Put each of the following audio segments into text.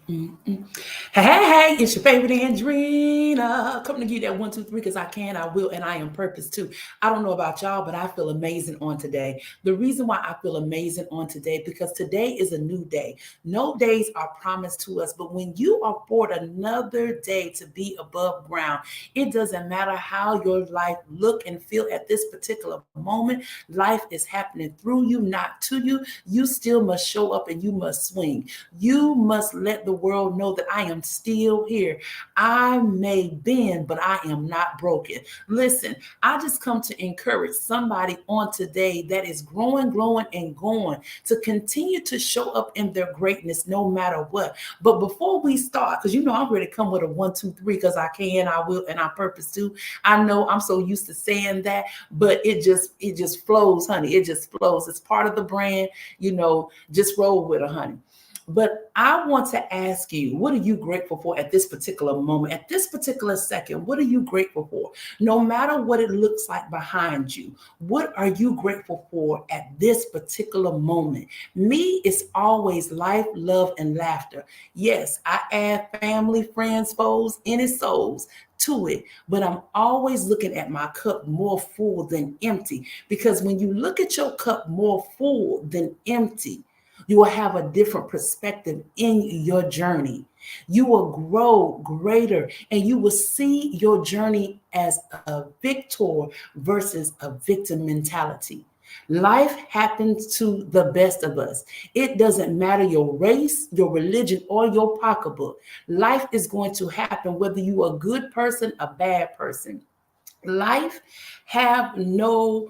Mm-mm. Hey, it's your favorite Andrina. Coming to give you that 1, 2, 3 because I can, I will, and I am purpose too. I don't know about y'all, but I feel amazing on today. The reason why I feel amazing on today because today is a new day. No days are promised to us, but when you are afforded another day to be above ground, it doesn't matter how your life look and feel at this particular moment. Life is happening through you, not to you. You still must show up and you must swing. You must let the world know that I am still here. I may bend, but I am not broken. Listen, I just come to encourage somebody on today that is growing, glowing, and going to continue to show up in their greatness no matter what. But before we start, because you know I'm ready to come with a 1, 2, 3 because I can, I will, and I purpose to. I know I'm so used to saying that, but it just flows, honey. It just flows. It's part of the brand, just roll with it, honey. But I want to ask you, what are you grateful for at this particular moment, at this particular second? What are you grateful for? No matter what it looks like behind you, what are you grateful for at this particular moment? Me, it's always life, love, and laughter. Yes, I add family, friends, foes, any souls to it, but I'm always looking at my cup more full than empty because when you look at your cup more full than empty, you will have a different perspective in your journey. You will grow greater and you will see your journey as a victor versus a victim mentality. Life happens to the best of us. It doesn't matter your race, your religion, or your pocketbook. Life is going to happen whether you are a good person, a bad person. Life have no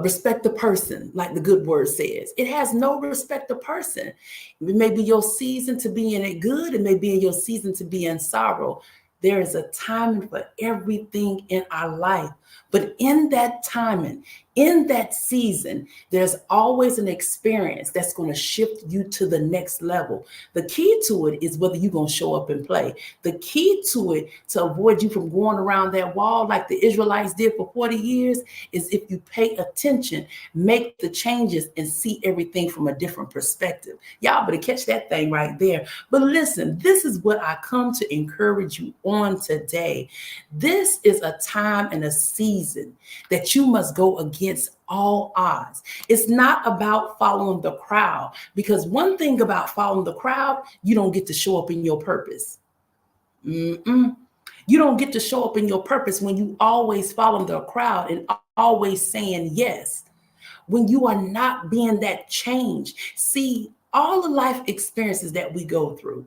respect the person, like the good word says. It has no respect the person. It may be your season to be in it good, it may be in your season to be in sorrow. There is a timing for everything in our life. But in that timing, in that season, there's always an experience that's going to shift you to the next level. The key to it is whether you're going to show up and play. The key to it to avoid you from going around that wall like the Israelites did for 40 years is if you pay attention, make the changes, and see everything from a different perspective. Y'all better catch that thing right there. But listen, this is what I come to encourage you on today. This is a time and a season that you must go against all odds. It's not about following the crowd, because one thing about following the crowd, you don't get to show up in your purpose. Mm-mm. You don't get to show up in your purpose when you always follow the crowd and always saying yes. When you are not being that change. See, all the life experiences that we go through,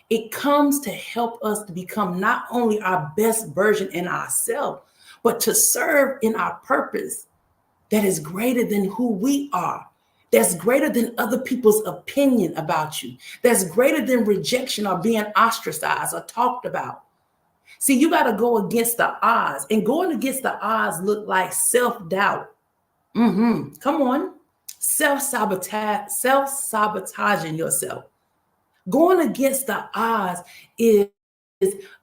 it comes to help us to become not only our best version in ourselves, but to serve in our purpose that is greater than who we are. That's greater than other people's opinion about you. That's greater than rejection or being ostracized or talked about. See, you got to go against the odds, and going against the odds look like self-doubt. Come on. Self-sabotaging yourself. Going against the odds is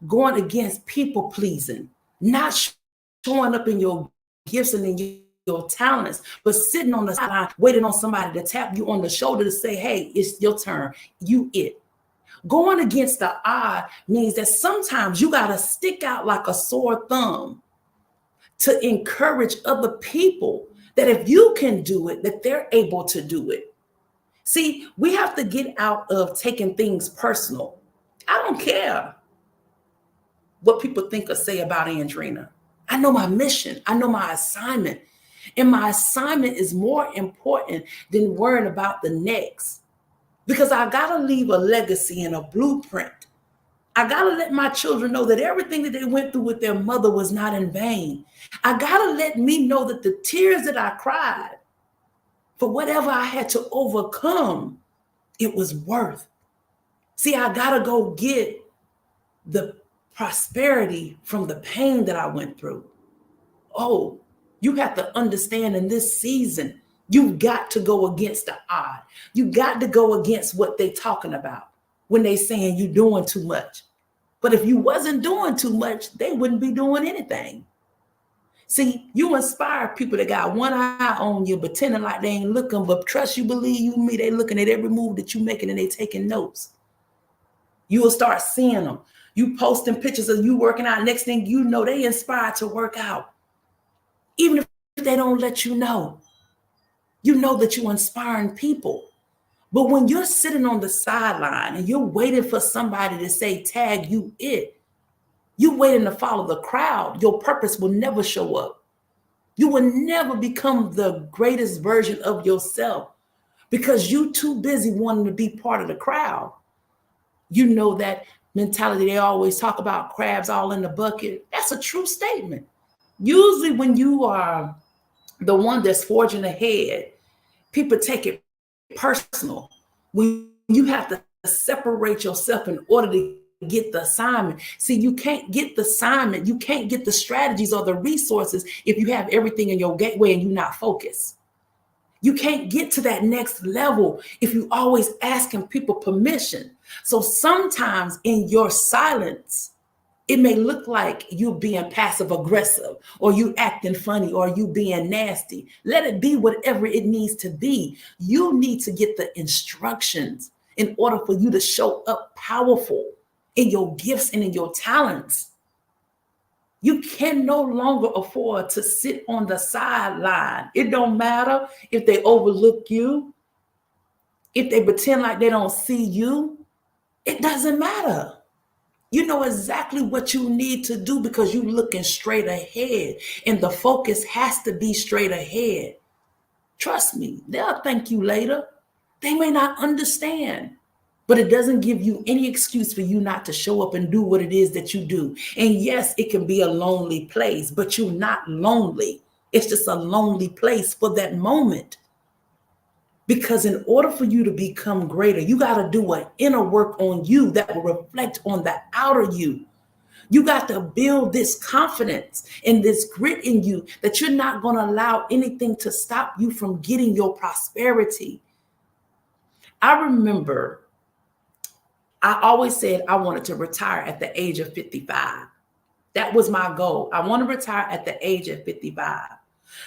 going against people pleasing, not showing up in your gifts and in your talents, but sitting on the sideline, waiting on somebody to tap you on the shoulder to say, hey, it's your turn. You it. Going against the odd means that sometimes you got to stick out like a sore thumb to encourage other people that if you can do it, that they're able to do it. See, we have to get out of taking things personal. I don't care what people think or say about Andrina. I know my mission. I know my assignment. And my assignment is more important than worrying about the next. Because I got to leave a legacy and a blueprint. I got to let my children know that everything that they went through with their mother was not in vain. I got to let me know that the tears that I cried for whatever I had to overcome, it was worth. See, I got to go get the prosperity from the pain that I went through. Oh, you have to understand in this season, you've got to go against the odd. You got to go against what they talking about when they saying you doing too much. But if you wasn't doing too much, they wouldn't be doing anything. See, you inspire people that got one eye on you, pretending like they ain't looking, but trust you, believe you, me, they looking at every move that you making and they taking notes. You will start seeing them. You posting pictures of you working out. Next thing you know, they inspired to work out. Even if they don't let you know that you're inspiring people. But when you're sitting on the sideline and you're waiting for somebody to say, tag you it, you waiting to follow the crowd, your purpose will never show up. You will never become the greatest version of yourself because you too busy wanting to be part of the crowd. You know that mentality, they always talk about crabs all in the bucket. That's a true statement. Usually when you are the one that's forging ahead, people take it personal. When you have to separate yourself in order to get the assignment. See, you can't get the assignment, you can't get the strategies or the resources if you have everything in your gateway and you're not focused. You can't get to that next level if you always asking people permission. So sometimes in your silence, it may look like you being passive aggressive or you acting funny or you being nasty. Let it be whatever it needs to be. You need to get the instructions in order for you to show up powerful in your gifts and in your talents. You can no longer afford to sit on the sideline. It don't matter if they overlook you, if they pretend like they don't see you. It doesn't matter. You know exactly what you need to do because you're looking straight ahead, and the focus has to be straight ahead. Trust me, they'll thank you later. They may not understand, but it doesn't give you any excuse for you not to show up and do what it is that you do. And yes, it can be a lonely place, but you're not lonely. It's just a lonely place for that moment. Because in order for you to become greater, you got to do an inner work on you that will reflect on the outer you. You got to build this confidence and this grit in you that you're not going to allow anything to stop you from getting your prosperity. I remember I always said I wanted to retire at the age of 55. That was my goal. I want to retire at the age of 55.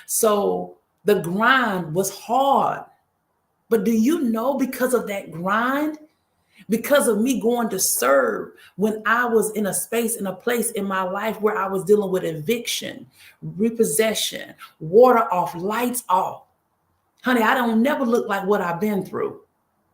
So the grind was hard. But do you know, because of that grind, because of me going to serve when I was in a space, in a place in my life where I was dealing with eviction, repossession, water off, lights off. Honey, I don't never look like what I've been through.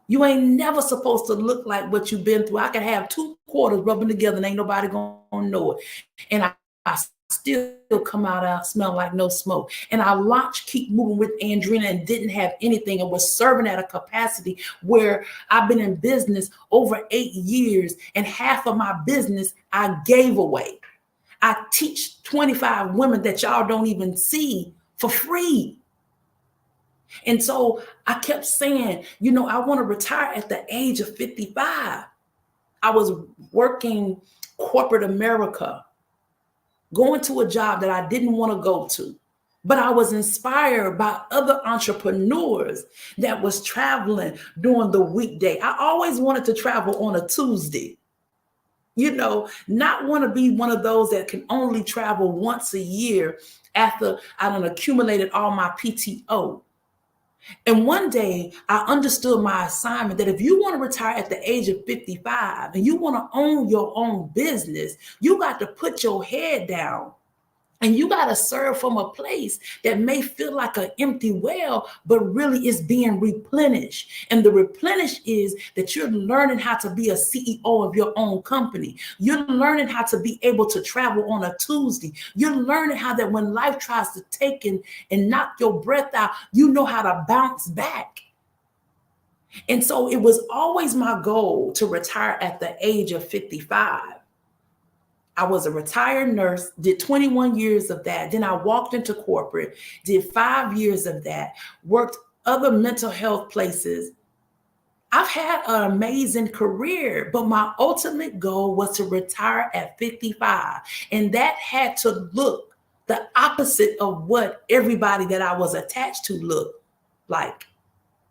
You ain't never supposed to look like what you've been through. I could have two quarters rubbing together and ain't nobody gonna know it. And I still come out smelling like no smoke. And I launched Keep Moving with Andrina and didn't have anything and was serving at a capacity where I've been in business over 8 years and half of my business I gave away. I teach 25 women that y'all don't even see for free. And so I kept saying, you know, I want to retire at the age of 55. I was working corporate America, going to a job that I didn't want to go to, but I was inspired by other entrepreneurs that was traveling during the weekday. I always wanted to travel on a Tuesday, you know, not want to be one of those that can only travel once a year after I done accumulated all my PTO. And one day I understood my assignment that if you want to retire at the age of 55 and you want to own your own business, you got to put your head down and you got to serve from a place that may feel like an empty well, but really is being replenished. And the replenish is that you're learning how to be a CEO of your own company. You're learning how to be able to travel on a Tuesday. You're learning how that when life tries to take and knock your breath out, you know how to bounce back. And so it was always my goal to retire at the age of 55. I was a retired nurse, did 21 years of that. Then I walked into corporate, did 5 years of that, worked other mental health places. I've had an amazing career, but my ultimate goal was to retire at 55. And that had to look the opposite of what everybody that I was attached to looked like.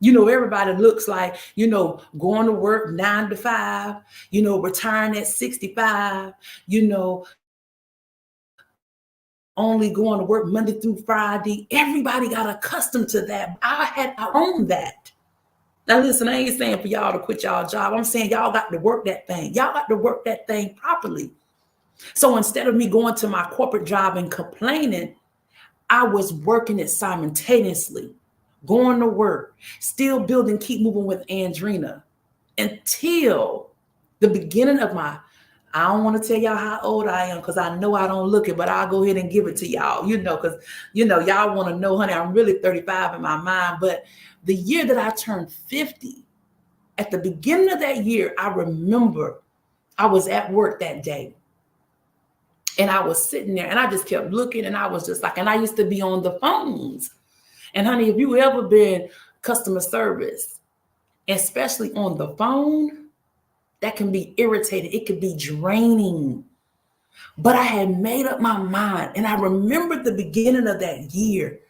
You know, everybody looks like, you know, going to work 9 to 5, you know, retiring at 65, you know, only going to work Monday through Friday. Everybody got accustomed to that. I owned that. Now listen, I ain't saying for y'all to quit y'all job. I'm saying y'all got to work that thing. Y'all got to work that thing properly. So instead of me going to my corporate job and complaining, I was working it simultaneously, going to work, still building, keep moving with Andrina until the beginning of my, I don't want to tell y'all how old I am because I know I don't look it, but I'll go ahead and give it to y'all, because, y'all want to know, honey, I'm really 35 in my mind. But the year that I turned 50, at the beginning of that year, I remember I was at work that day. And I was sitting there and I just kept looking and I was just like, and I used to be on the phones. And honey, if you ever been customer service, especially on the phone, that can be irritating. It could be draining. But I had made up my mind. And I remember the beginning of that year,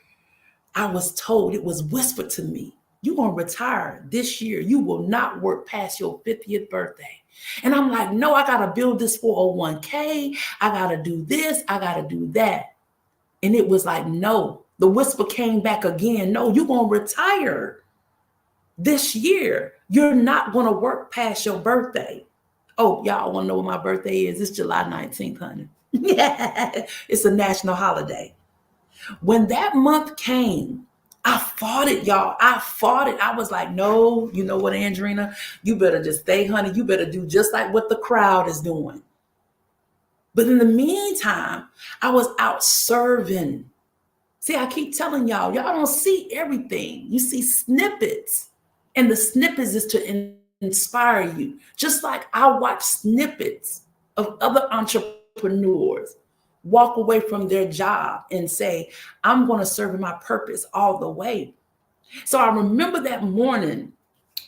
I was told, it was whispered to me, you're going to retire this year. You will not work past your 50th birthday. And I'm like, no, I got to build this 401k. I got to do this. I got to do that. And it was like, no, the whisper came back again. No, you're going to retire this year. You're not going to work past your birthday. Oh, y'all want to know what my birthday is? It's July 19th, honey. Yeah, it's a national holiday. When that month came, I fought it, y'all. I fought it. I was like, no, you know what, Andrina? You better just stay, honey. You better do just like what the crowd is doing. But in the meantime, I was out serving. See, I keep telling y'all don't see everything. You see snippets. And the snippets is to inspire you. Just like I watch snippets of other entrepreneurs walk away from their job and say, I'm going to serve in my purpose all the way. So I remember that morning.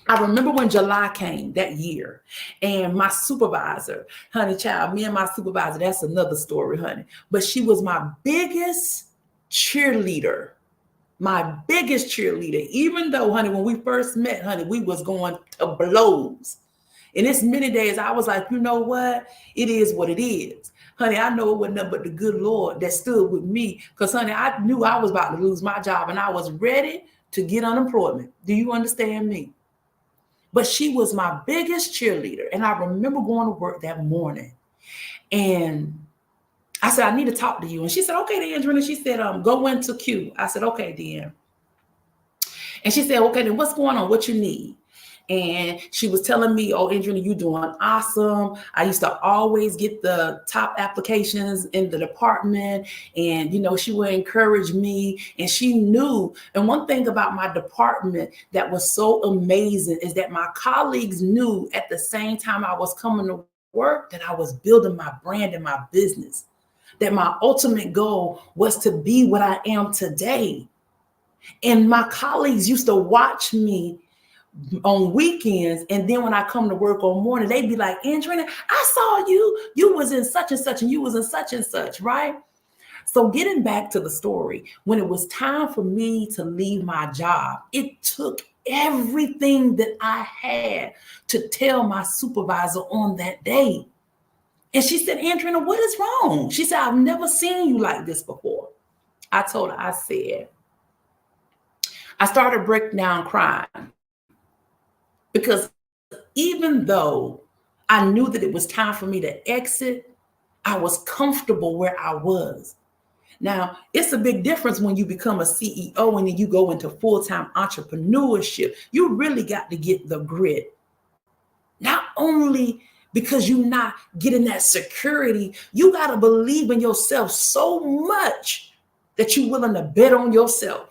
I remember when July came that year and my supervisor, honey child, me and my supervisor, that's another story, honey. But she was my biggest cheerleader. My biggest cheerleader, even though, honey, when we first met, honey, we was going to blows. And it's many days I was like, you know what? It is what it is. Honey, I know it wasn't nothing but the good Lord that stood with me. Because, honey, I knew I was about to lose my job and I was ready to get unemployment. Do you understand me? But she was my biggest cheerleader. And I remember going to work that morning. And I said, I need to talk to you. And she said, okay, then, Andrina. She said, go into Q. I said, okay, then. And she said, okay, then what's going on? What you need? And she was telling me, oh, Andrina, you're doing awesome. I used to always get the top applications in the department. And, she would encourage me. And she knew. And one thing about my department that was so amazing is that my colleagues knew at the same time I was coming to work that I was building my brand and my business, that my ultimate goal was to be what I am today. And my colleagues used to watch me on weekends. And then when I come to work on morning, they'd be like, Andrina, I saw you was in such and such and you was in such and such, right? So getting back to the story, when it was time for me to leave my job, it took everything that I had to tell my supervisor on that day. And she said, Andrina, what is wrong? She said, I've never seen you like this before. I told her, I said, I started breaking down crying. Because even though I knew that it was time for me to exit, I was comfortable where I was. Now, it's a big difference when you become a CEO and then you go into full-time entrepreneurship. You really got to get the grit. Not only because you're not getting that security, you got to believe in yourself so much that you're willing to bet on yourself.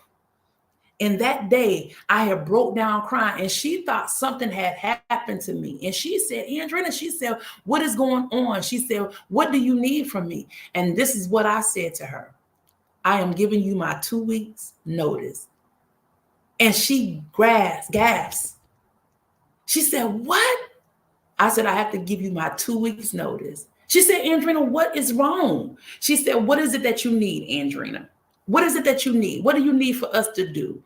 And that day I had broke down crying and she thought something had happened to me. And she said, Andrina, she said, what is going on? She said, what do you need from me? And this is what I said to her. I am giving you my 2 weeks notice. And she gasped. She said, what? I said, I have to give you my 2 weeks notice. She said, Andrina, what is wrong? She said, what is it that you need, Andrina? What is it that you need? What do you need for us to do?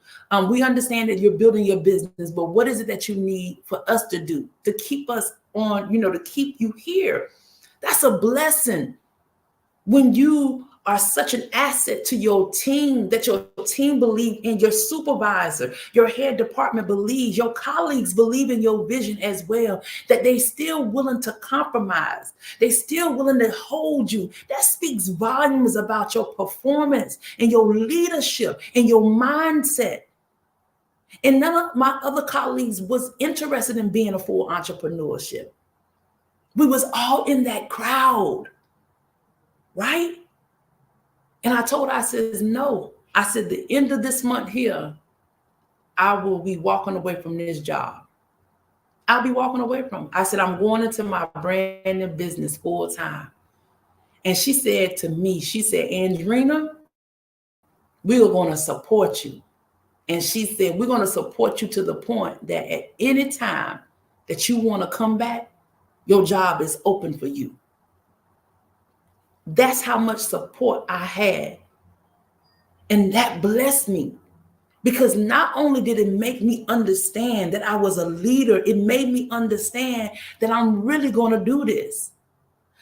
We understand that you're building your business, but what is it that you need for us to do to keep us on, to keep you here? That's a blessing when you are such an asset to your team, that your team believe in, your supervisor, your head department believes, your colleagues believe in your vision as well, that they still willing to compromise. They still willing to hold you. That speaks volumes about your performance and your leadership and your mindset. And none of my other colleagues was interested in being a full entrepreneurship. We was all in that crowd, right? And I told her, I says, no. I said, the end of this month here, I will be walking away from this job. I'll be walking away from it. I said, I'm going into my brand new business full time. And she said to me, she said, Andrina, we are going to support you. And she said, we're going to support you to the point that at any time that you want to come back, your job is open for you. That's how much support I had. And that blessed me, because not only did it make me understand that I was a leader, it made me understand that I'm really going to do this.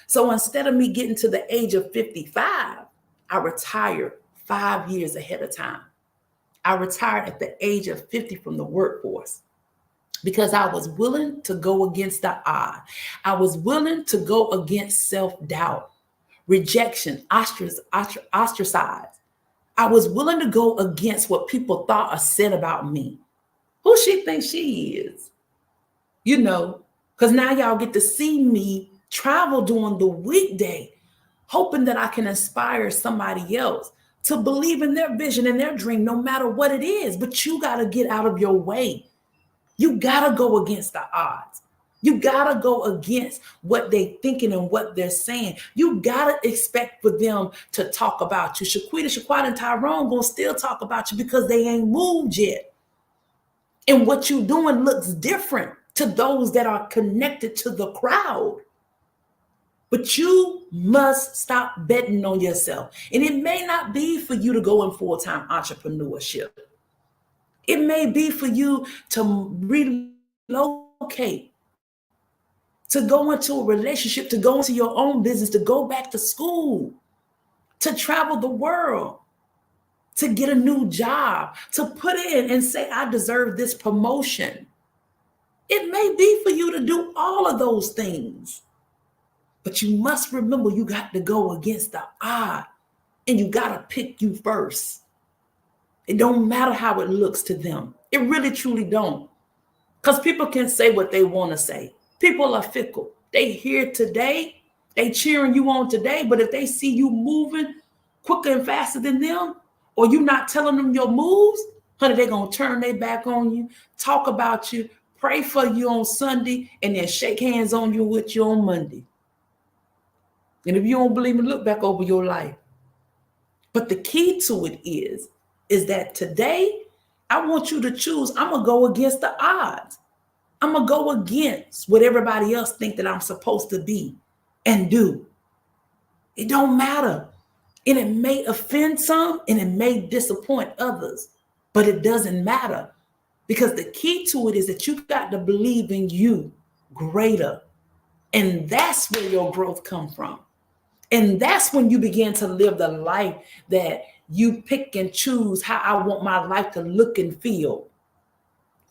So instead of me getting to the age of 55, I retired 5 years ahead of time. I retired at the age of 50 from the workforce, because I was willing to go against the odd. I was willing to go against self-doubt, rejection, ostracized. I was willing to go against what people thought or said about me. Who she thinks she is? You know, because now y'all get to see me travel during the weekday, hoping that I can inspire somebody else to believe in their vision and their dream, no matter what it is. But you got to get out of your way. You got to go against the odds. You got to go against what they thinking and what they're saying. You got to expect for them to talk about you. Shaquita, and Tyrone going to still talk about you because they ain't moved yet. And what you're doing looks different to those that are connected to the crowd. But you must stop betting on yourself. And it may not be for you to go in full-time entrepreneurship. It may be for you to relocate, to go into a relationship, to go into your own business, to go back to school, to travel the world, to get a new job, to put in and say, I deserve this promotion. It may be for you to do all of those things. But you must remember, you got to go against the odd, and you got to pick you first. It don't matter how it looks to them. It really, truly don't. Because people can say what they want to say. People are fickle. They here today, they cheering you on today, but if they see you moving quicker and faster than them, or you not telling them your moves, honey, they're going to turn their back on you, talk about you, pray for you on Sunday, and then shake hands on you with you on Monday. And if you don't believe me, look back over your life. But the key to it is that today, I want you to choose, I'm going to go against the odds. I'm going to go against what everybody else think that I'm supposed to be and do. It don't matter. And it may offend some and it may disappoint others, but it doesn't matter, because the key to it is that you've got to believe in you greater. And that's where your growth comes from. And that's when you begin to live the life that you pick and choose how I want my life to look and feel.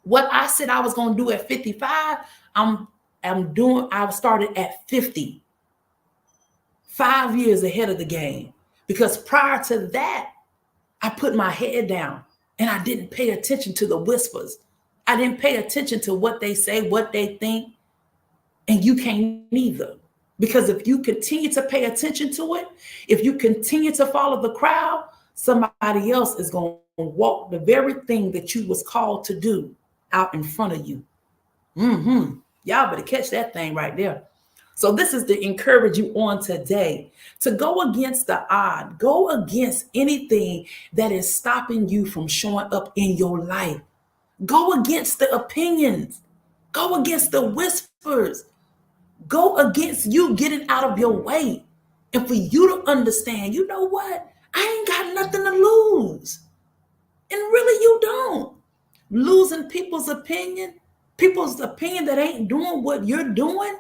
What I said I was going to do at 55, I started at 50. 5 years ahead of the game. Because prior to that, I put my head down and I didn't pay attention to the whispers. I didn't pay attention to what they say, what they think. And you can't either. Because if you continue to pay attention to it, if you continue to follow the crowd, somebody else is going to walk the very thing that you was called to do out in front of you. Y'all better catch that thing right there. So this is to encourage you on today to go against the odd, go against anything that is stopping you from showing up in your life. Go against the opinions, go against the whispers, go against you getting out of your way. And for you to understand, you know what? I ain't got nothing to lose. And really you don't. Losing people's opinion that ain't doing what you're doing,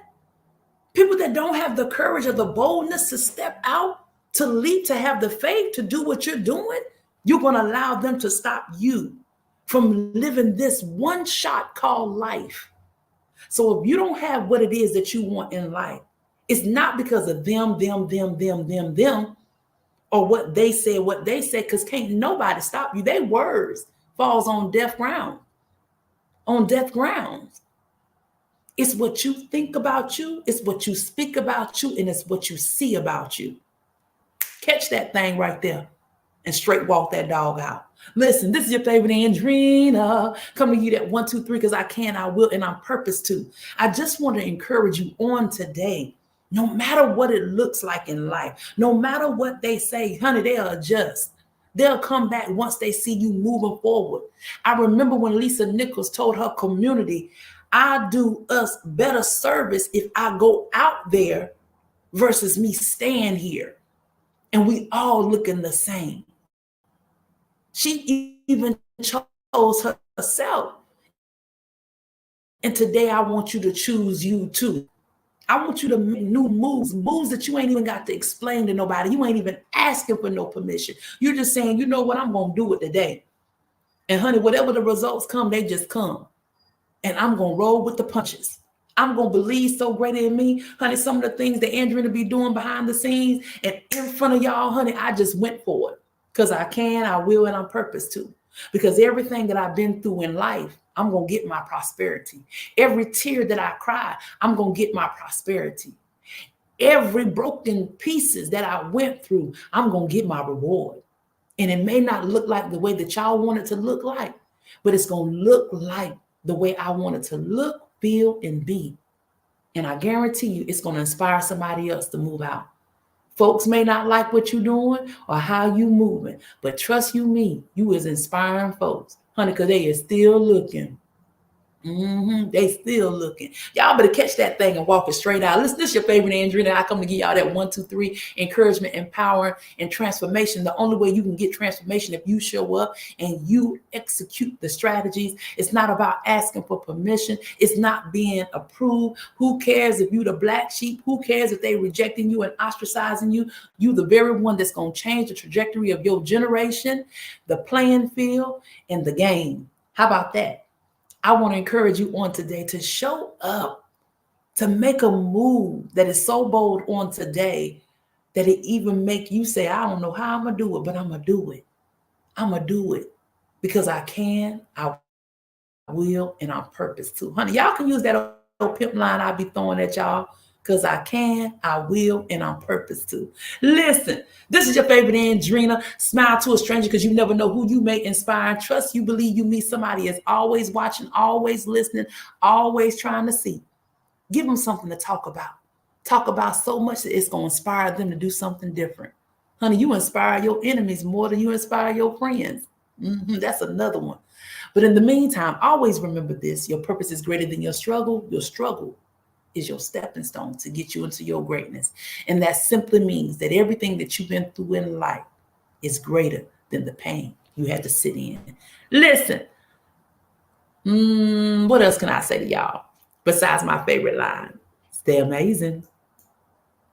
people that don't have the courage or the boldness to step out to lead, to have the faith to do what you're doing, you're going to allow them to stop you from living this one shot called life. So if you don't have what it is that you want in life, it's not because of them, or what they said, because can't nobody stop you. Their words falls on deaf ground, on deaf grounds. It's what you think about you, it's what you speak about you, and it's what you see about you. Catch that thing right there and straight walk that dog out. Listen, this is your favorite Andrina. Coming to you that 1, 2, 3, because I can, I will, and I'm purpose to. I just want to encourage you on today. No matter what it looks like in life, no matter what they say, honey, they'll adjust. They'll come back once they see you moving forward. I remember when Lisa Nichols told her community, I do us better service if I go out there versus me stand here and we all looking the same. She even chose herself. And today I want you to choose you too. I want you to make new moves that you ain't even got to explain to nobody. You ain't even asking for no permission. You're just saying, you know what, I'm going to do it today. And honey, whatever the results come, they just come. And I'm going to roll with the punches. I'm going to believe so great in me. Honey, some of the things that Andrina be doing behind the scenes and in front of y'all, honey, I just went for it. Because I can, I will, and I'm purpose to. Because everything that I've been through in life, I'm going to get my prosperity. Every tear that I cry, I'm going to get my prosperity. Every broken pieces that I went through, I'm going to get my reward. And it may not look like the way that y'all want it to look like, but it's going to look like the way I want it to look, feel, and be. And I guarantee you, it's going to inspire somebody else to move out. Folks may not like what you're doing or how you moving, but trust you me, you is inspiring folks, honey, because they is still looking. They still looking. Y'all better catch that thing and walk it straight out. Listen, this is your favorite Andrina. I come to give y'all that 1, 2, 3 encouragement, empower, and transformation. The only way you can get transformation if you show up and you execute the strategies. It's not about asking for permission. It's not being approved. Who cares if you the black sheep? Who cares if they rejecting you and ostracizing you? You the very one that's going to change the trajectory of your generation, the playing field, and the game. How about that? I want to encourage you on today to show up, to make a move that is so bold on today that it even make you say, I don't know how I'm going to do it, but I'm going to do it. I'm going to do it because I can, I will, and I'm purpose to. Honey, y'all can use that old pimp line I be throwing at y'all. Because I can, I will, and I'm purpose to. Listen, this is your favorite Andrina. Smile to a stranger because you never know who you may inspire. Trust you, believe you meet somebody is always watching, always listening, always trying to see. Give them something to talk about. Talk about so much that it's going to inspire them to do something different. Honey, you inspire your enemies more than you inspire your friends. That's another one. But in the meantime, always remember this. Your purpose is greater than your struggle. Your struggle is your stepping stone to get you into your greatness. And that simply means that everything that you've been through in life is greater than the pain you had to sit in. Listen, what else can I say to y'all besides my favorite line? Stay amazing.